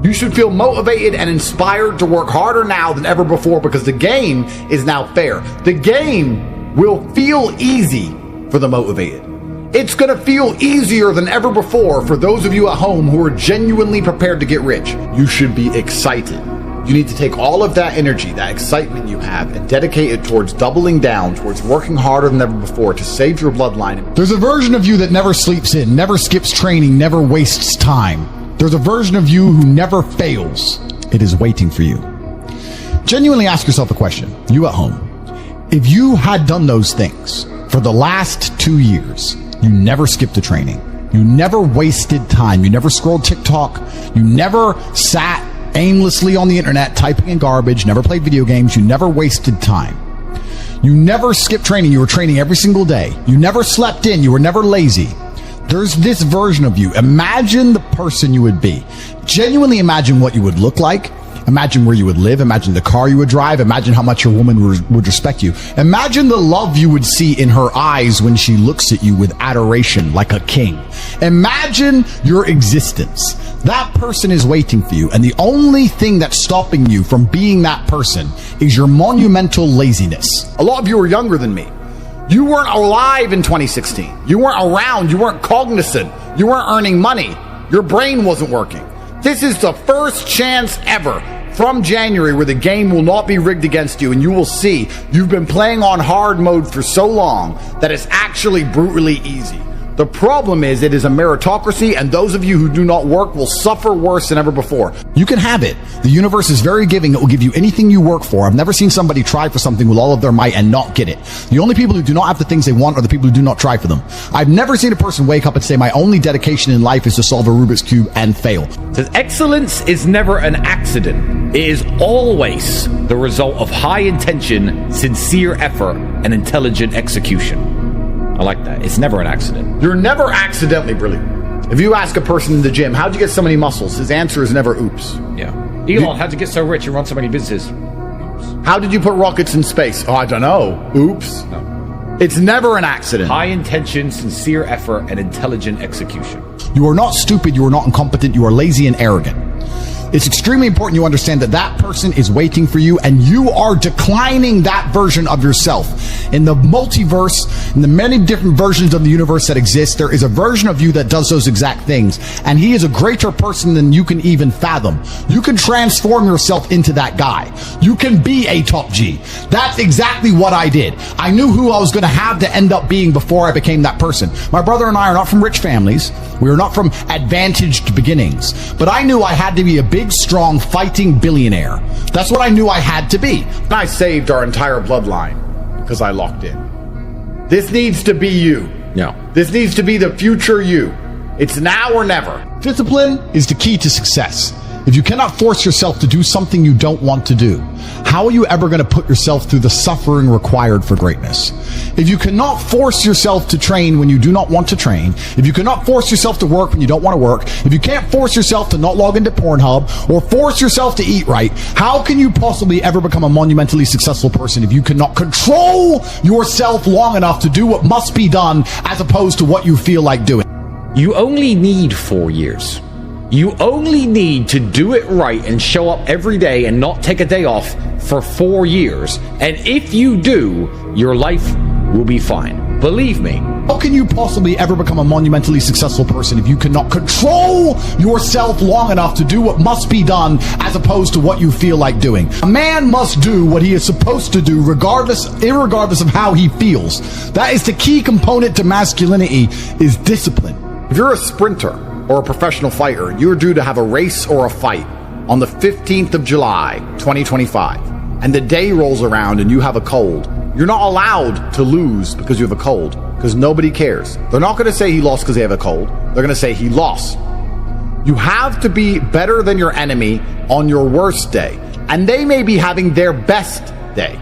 You should feel motivated and inspired to work harder now than ever before because the game is now fair. The game will feel easy for the motivated. It's going to feel easier than ever before for those of you at home who are genuinely prepared to get rich. You should be excited. You need to take all of that energy, that excitement you have, and dedicate it towards doubling down, towards working harder than ever before to save your bloodline. There's a version of you that never sleeps in, never skips training, never wastes time. There's a version of you who never fails. It is waiting for you. Genuinely ask yourself a question, you at home. If you had done those things for the last 2 years, you never skipped a training, you never wasted time, you never scrolled TikTok, you never sat aimlessly on the internet typing in garbage, never played video games, you never wasted time. You never skipped training, you were training every single day. You never slept in, you were never lazy. There's this version of you. Imagine the person you would be. Genuinely imagine what you would look like. Imagine where you would live. Imagine the car you would drive. Imagine how much your woman would respect you. Imagine the love you would see in her eyes when she looks at you with adoration like a king. Imagine your existence. That person is waiting for you, and the only thing that's stopping you from being that person is your monumental laziness. A lot of you are younger than me. You weren't alive in 2016. You weren't around. You weren't cognizant. You weren't earning money. Your brain wasn't working. This is the first chance ever from January where the game will not be rigged against you, and you will see you've been playing on hard mode for so long that it's actually brutally easy. The problem is it is a meritocracy, and those of you who do not work will suffer worse than ever before. You can have it. The universe is very giving. It will give you anything you work for. I've never seen somebody try for something with all of their might and not get it. The only people who do not have the things they want are the people who do not try for them. I've never seen a person wake up and say, my only dedication in life is to solve a Rubik's Cube and fail. Says excellence is never an accident. It is always the result of high intention, sincere effort, and intelligent execution. I like that. It's never an accident. You're never accidentally brilliant. If you ask a person in the gym, how'd you get so many muscles? His answer is never oops. Yeah. Elon, how'd you get so rich and run so many businesses? Oops. How did you put rockets in space? Oh, I don't know. Oops. No. It's never an accident. High intention, sincere effort, and intelligent execution. You are not stupid. You are not incompetent. You are lazy and arrogant. It's extremely important you understand that that person is waiting for you, and you are declining that version of yourself. In the multiverse, in the many different versions of the universe that exist, there is a version of you that does those exact things, and he is a greater person than you can even fathom. You can transform yourself into that guy. You can be a top G. That's exactly what I did. I knew who I was going to have to end up being before I became that person. My brother and I are not from rich families. We are not from advantaged beginnings, but I knew I had to be a big, strong, fighting billionaire. That's what I knew I had to be. I saved our entire bloodline because I locked in. This needs to be you. No. This needs to be the future you. It's now or never. Discipline is the key to success. If you cannot force yourself to do something you don't want to do, how are you ever going to put yourself through the suffering required for greatness? If you cannot force yourself to train when you do not want to train, if you cannot force yourself to work when you don't want to work, if you can't force yourself to not log into Pornhub or force yourself to eat right, how can you possibly ever become a monumentally successful person if you cannot control yourself long enough to do what must be done as opposed to what you feel like doing? You only need 4 years. You only need to do it right and show up every day and not take a day off for 4 years. And if you do, your life will be fine. Believe me. How can you possibly ever become a monumentally successul person if you cannot control yourself long enough to do what must be done as opposed to what you feel like doing? A man must do what he is supposed to do irregardless of how he feels. That is the key component to masculinity, is discipline. If you're a sprinter or a professional fighter, you're due to have a race or a fight on the 15th of July, 2025, and the day rolls around and you have a cold. You're not allowed to lose because you have a cold, because nobody cares. They're not going to say he lost because they have a cold. They're going to say he lost. You have to be better than your enemy on your worst day, and they may be having their best day.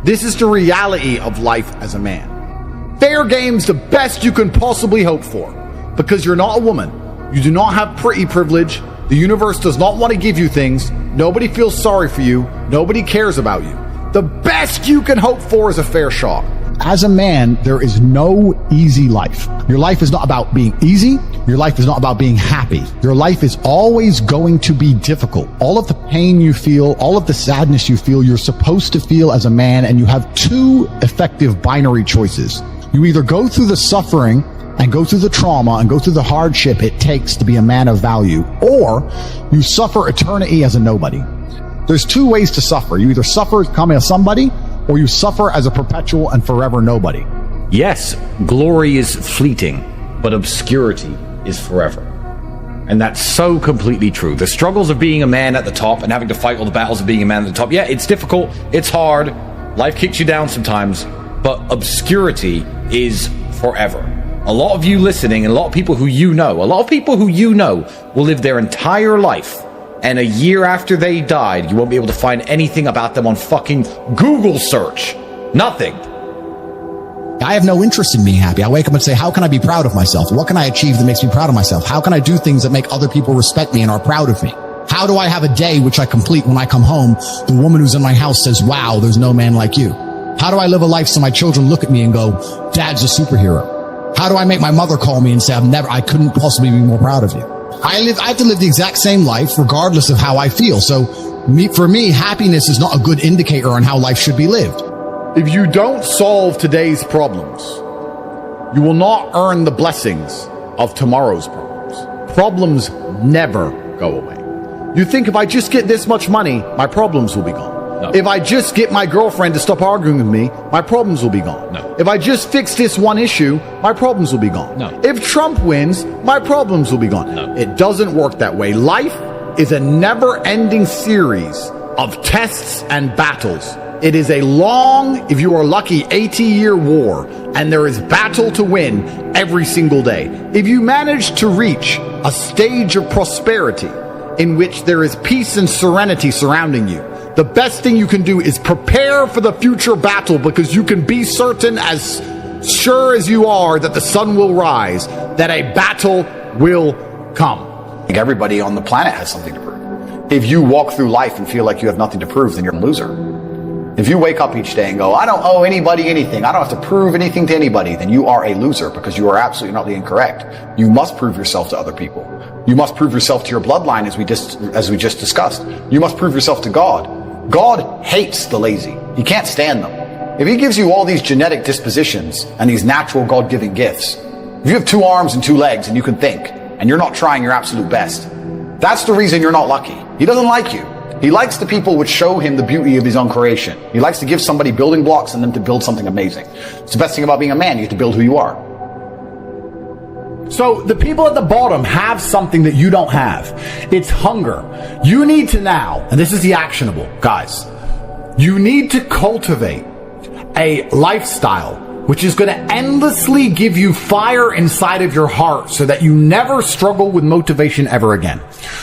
This is the reality of life as a man. Fair game's the best you can possibly hope for, because you're not a woman. You do not have pretty privilege. The universe does not want to give you things. Nobody feels sorry for you. Nobody cares about you. The best you can hope for is a fair shot. As a man, there is no easy life. Your life is not about being easy. Your life is not about being happy. Your life is always going to be difficult. All of the pain you feel, all of the sadness you feel, you're supposed to feel as a man, and you have two effective binary choices. You either go through the suffering and go through the trauma and go through the hardship it takes to be a man of value, or you suffer eternity as a nobody. There's two ways to suffer. You either suffer becoming a somebody, or you suffer as a perpetual and forever nobody. Yes, glory is fleeting, but obscurity is forever. And that's so completely true. The struggles of being a man at the top and having to fight all the battles of being a man at the top, yeah, it's difficult, it's hard, life kicks you down sometimes, but obscurity is forever. A lot of you listening, and a lot of people who you know will live their entire life, and a year after they died, you won't be able to find anything about them on fucking Google search. Nothing. I have no interest in being happy. I wake up and say, how can I be proud of myself? What can I achieve that makes me proud of myself? How can I do things that make other people respect me and are proud of me? How do I have a day which I complete when I come home? The woman who's in my house says, wow, there's no man like you. How do I live a life so my children look at me and go, Dad's a superhero? How do I make my mother call me and say, I couldn't possibly be more proud of you? I have to live the exact same life regardless of how I feel. So for me, happiness is not a good indicator on how life should be lived. If you don't solve today's problems, you will not earn the blessings of tomorrow's problems. Problems never go away. You think if I just get this much money, my problems will be gone. No. If I just get my girlfriend to stop arguing with me, my problems will be gone. No. If I just fix this one issue, my problems will be gone. No. If Trump wins, my problems will be gone. No. It doesn't work that way. Life is a never-ending series of tests and battles. It is a long, if you are lucky, 80-year war, and there is battle to win every single day. If you manage to reach a stage of prosperity in which there is peace and serenity surrounding you, the best thing you can do is prepare for the future battle, because you can be certain, as sure as you are that the sun will rise, that a battle will come. I think everybody on the planet has something to prove. If you walk through life and feel like you have nothing to prove, then you're a loser. If you wake up each day and go, I don't owe anybody anything, I don't have to prove anything to anybody, then you are a loser, because you are absolutely not incorrect. You must prove yourself to other people. You must prove yourself to your bloodline, as we just discussed. You must prove yourself to God. God hates the lazy. He can't stand them. If he gives you all these genetic dispositions and these natural God-given gifts, if you have 2 arms and 2 legs and you can think, and you're not trying your absolute best, that's the reason you're not lucky. He doesn't like you. He likes the people which show him the beauty of his own creation. He likes to give somebody building blocks and them to build something amazing. It's the best thing about being a man. You get to build who you are. So the people at the bottom have something that you don't have. It's hunger. You need to now, and this is the actionable, guys, you need to cultivate a lifestyle which is going to endlessly give you fire inside of your heart so that you never struggle with motivation ever again.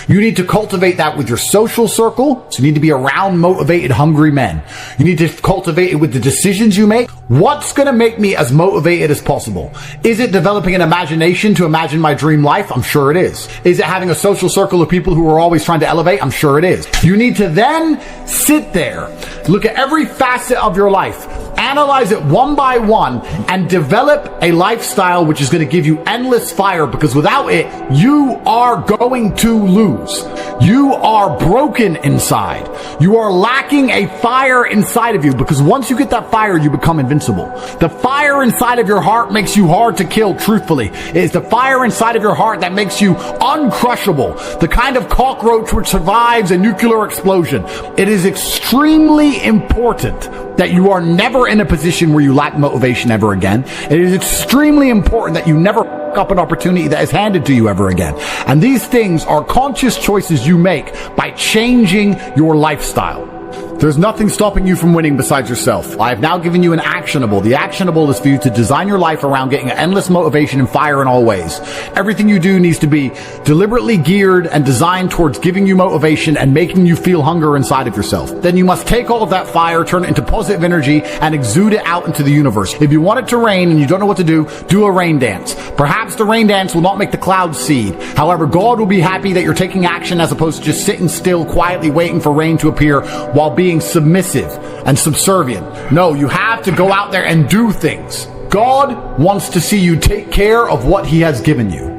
You need to cultivate that with your social circle. So you need to be around motivated, hungry men. You need to cultivate it with the decisions you make. What's going to make me as motivated as possible? Is it developing an imagination to imagine my dream life? I'm sure it is. Is it having a social circle of people who are always trying to elevate? I'm sure it is. You need to then sit there, look at every facet of your life, analyze it one by one, and develop a lifestyle which is going to give you endless fire, because without it, you are going to lose. You are broken inside. You are lacking a fire inside of you, because once you get that fire, you become invincible. The fire inside of your heart makes you hard to kill, truthfully. It is the fire inside of your heart that makes you uncrushable, the kind of cockroach which survives a nuclear explosion. It is extremely important that you are never in a position where you lack motivation ever again. It is extremely important that you never up an opportunity that is handed to you ever again. And these things are conscious choices you make by changing your lifestyle. There's nothing stopping you from winning besides yourself. I have now given you an actionable. The actionable is for you to design your life around getting endless motivation and fire in all ways. Everything you do needs to be deliberately geared and designed towards giving you motivation and making you feel hunger inside of yourself. Then you must take all of that fire, turn it into positive energy, and exude it out into the universe. If you want it to rain and you don't know what to do a rain dance. Perhaps the rain dance will not make the clouds seed. However, God will be happy that you're taking action as opposed to just sitting still, quietly waiting for rain to appear while being submissive and subservient. No, you have to go out there and do things. God wants to see you take care of what he has given you.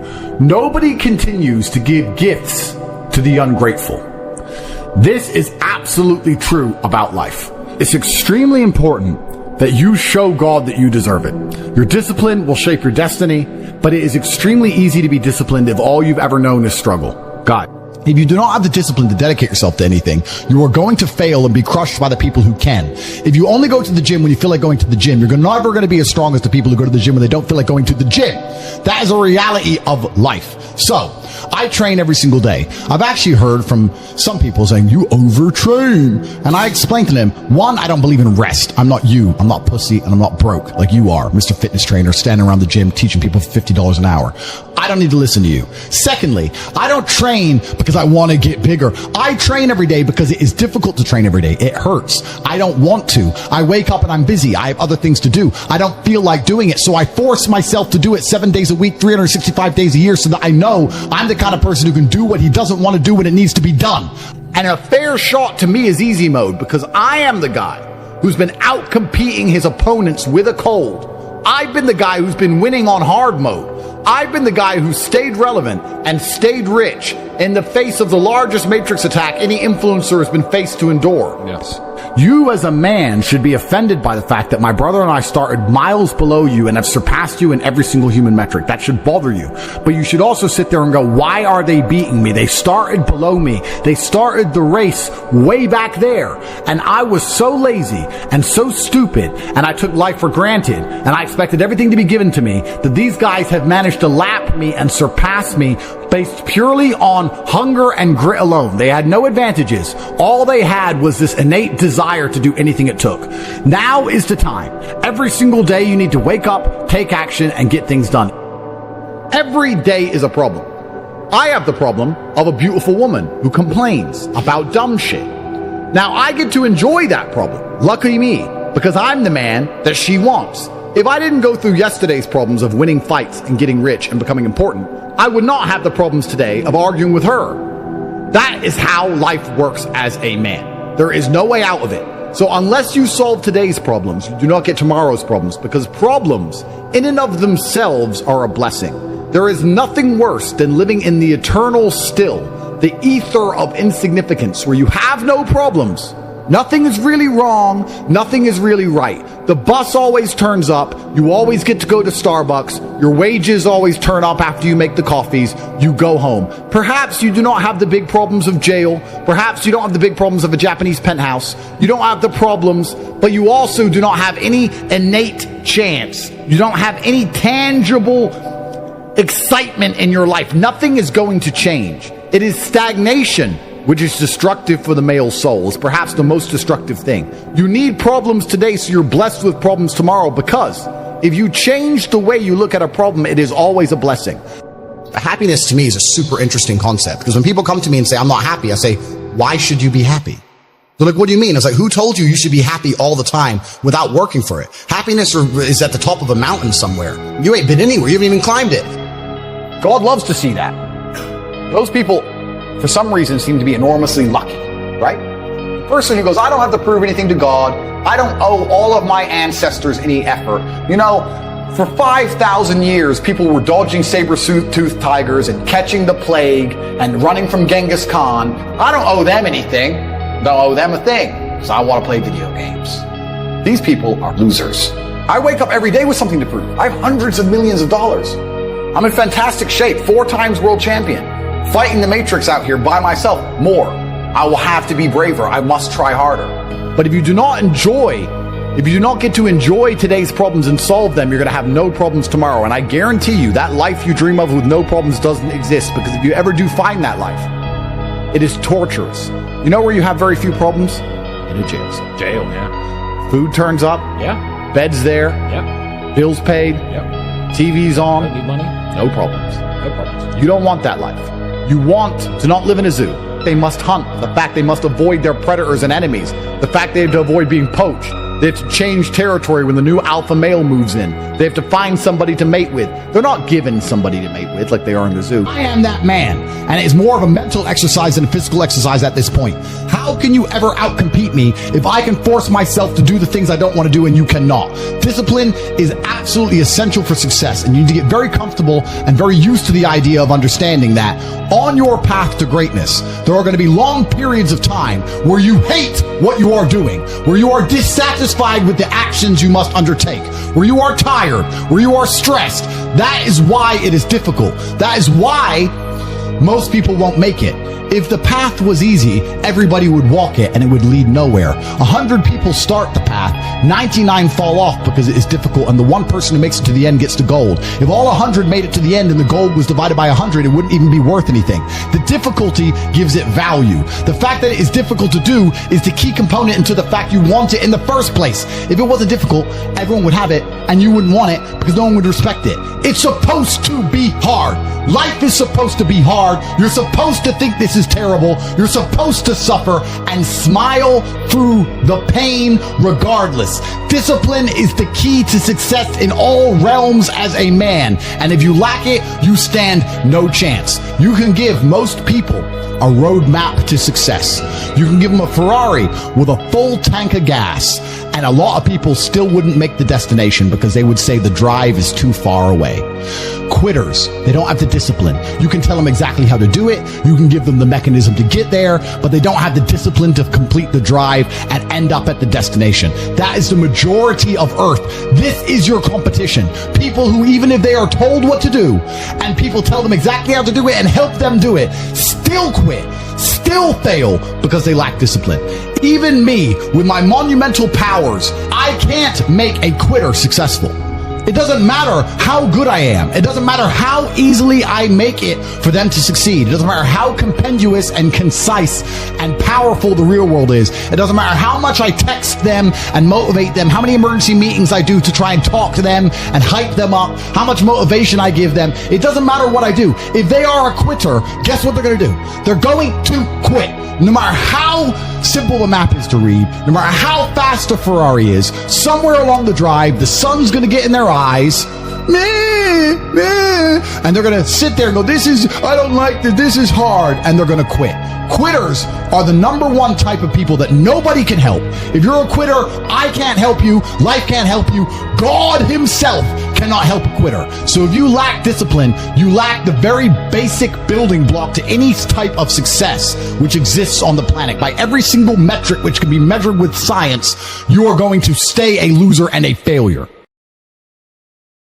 Nobody continues to give gifts to the ungrateful. This is absolutely true about life. It's extremely important that you show God that you deserve it. Your discipline will shape your destiny, but it is extremely easy to be disciplined if all you've ever known is struggle. God. If you do not have the discipline to dedicate yourself to anything, you are going to fail and be crushed by the people who can. If you only go to the gym when you feel like going to the gym, you're never going to be as strong as the people who go to the gym when they don't feel like going to the gym. That is a reality of life. So, I train every single day. I've actually heard from some people saying, you overtrain. And I explained to them, one, I don't believe in rest. I'm not you. I'm not pussy and I'm not broke like you are, Mr. Fitness Trainer, standing around the gym teaching people for $50 an hour. I don't need to listen to you. Secondly, I don't train because I want to get bigger. I train every day because it is difficult to train every day. It hurts. I don't want to. I wake up and I'm busy. I have other things to do. I don't feel like doing it. So I force myself to do it 7 days a week, 365 days a year so that I know I'm the kind of person who can do what he doesn't want to do when it needs to be done. And a fair shot to me is easy mode because I am the guy who's been out competing his opponents with a cold. I've been the guy who's been winning on hard mode. I've been the guy who stayed relevant and stayed rich in the face of the largest matrix attack any influencer has been faced to endure. Yes. You as a man should be offended by the fact that my brother and I started miles below you and have surpassed you in every single human metric. That should bother you. But you should also sit there and go, why are they beating me? They started below me. They started the race way back there. And I was so lazy and so stupid and I took life for granted and I expected everything to be given to me that these guys have managed to lap me and surpass me based purely on hunger and grit alone. They had no advantages. All they had was this innate desire to do anything it took. Now is the time. Every single day you need to wake up, take action, and get things done. Every day is a problem. I have the problem of a beautiful woman who complains about dumb shit. Now I get to enjoy that problem. Lucky me, because I'm the man that she wants. If I didn't go through yesterday's problems of winning fights and getting rich and becoming important, I would not have the problems today of arguing with her. That is how life works as a man. There is no way out of it. So unless you solve today's problems, you do not get tomorrow's problems, because problems in and of themselves are a blessing. There is nothing worse than living in the eternal still, the ether of insignificance, where you have no problems. Nothing is really wrong. Nothing is really right. The bus always turns up. You always get to go to Starbucks. Your wages always turn up after you make the coffees. You go home. Perhaps you do not have the big problems of jail. Perhaps you don't have the big problems of a Japanese penthouse. You don't have the problems, but you also do not have any innate chance. You don't have any tangible excitement in your life. Nothing is going to change. It is stagnation, which is destructive for the male soul. It's perhaps the most destructive thing. You need problems today so you're blessed with problems tomorrow, because if you change the way you look at a problem, it is always a blessing. Happiness to me is a super interesting concept, because when people come to me and say, I'm not happy, I say, why should you be happy? They're like, what do you mean? I was like, who told you you should be happy all the time without working for it? Happiness is at the top of a mountain somewhere. You ain't been anywhere. You haven't even climbed it. God loves to see that. Those people, for some reason, seem to be enormously lucky, right? The person who goes, I don't have to prove anything to God. I don't owe all of my ancestors any effort. You know, for 5,000 years, people were dodging saber-toothed tigers and catching the plague and running from Genghis Khan. I don't owe them anything. Don't owe them a thing, because I want to play video games. These people are losers. I wake up every day with something to prove. I have hundreds of millions of dollars. I'm in fantastic shape, 4 times world champion. Fighting the matrix out here by myself, more. I will have to be braver. I must try harder. But if you do not get to enjoy today's problems and solve them, you're going to have no problems tomorrow. And I guarantee you that life you dream of with no problems doesn't exist, because if you ever do find that life, it is torturous. You know where you have very few problems? In a jail cell. Jail, yeah. Food turns up. Yeah. Bed's there. Yeah. Bills paid. Yeah. TV's on. Don't need money. No problems. No problems. You don't want that life. You want to not live in a zoo. They must hunt. The fact they must avoid their predators and enemies. The fact they have to avoid being poached. They have to change territory when the new alpha male moves in. They have to find somebody to mate with. They're not given somebody to mate with like they are in the zoo. I am that man. And it's more of a mental exercise than a physical exercise at this point. How How can you ever outcompete me if I can force myself to do the things I don't want to do and you cannot? Discipline is absolutely essential for success, and you need to get very comfortable and very used to the idea of understanding that on your path to greatness, there are going to be long periods of time where you hate what you are doing, where you are dissatisfied with the actions you must undertake, where you are tired, where you are stressed. That is why it is difficult. That is why most people won't make it. If the path was easy, everybody would walk it and it would lead nowhere. 100 people start the path, 99 fall off because it is difficult, and the one person who makes it to the end gets the gold. If all 100 made it to the end and the gold was divided by 100, it wouldn't even be worth anything. The difficulty gives it value. The fact that it is difficult to do is the key component into the fact you want it in the first place. If it wasn't difficult, everyone would have it and you wouldn't want it because no one would respect it. It's supposed to be hard. Life is supposed to be hard. You're supposed to think this is terrible. You're supposed to suffer and smile through the pain regardless. Discipline is the key to success in all realms as a man. And if you lack it, you stand no chance. You can give most people a roadmap to success. You can give them a Ferrari with a full tank of gas, and a lot of people still wouldn't make the destination because they would say the drive is too far away. Quitters, they don't have the discipline. You can tell them exactly how to do it. You can give them the mechanism to get there, but they don't have the discipline to complete the drive and end up at the destination. That is the majority of Earth. This is your competition. People who, even if they are told what to do and people tell them exactly how to do it and help them do it, still quit, still fail because they lack discipline. Even me, with my monumental powers, I can't make a quitter successful. It doesn't matter how good I am. It doesn't matter how easily I make it for them to succeed. It doesn't matter how compendious and concise and powerful the real world is. It doesn't matter how much I text them and motivate them, how many emergency meetings I do to try and talk to them and hype them up, how much motivation I give them. It doesn't matter what I do. If they are a quitter, guess what they're going to do? They're going to quit. No matter how simple a map is to read, no matter how fast a Ferrari is, somewhere along the drive, the sun's going to get in their eyes, and they're going to sit there and go, I don't like this, this is hard, and they're going to quit. Quitters are the number one type of people that nobody can help. If you're a quitter, I can't help you, life can't help you, God himself cannot help a quitter. So if you lack discipline, you lack the very basic building block to any type of success which exists on the planet. By every single metric which can be measured with science, you are going to stay a loser and a failure.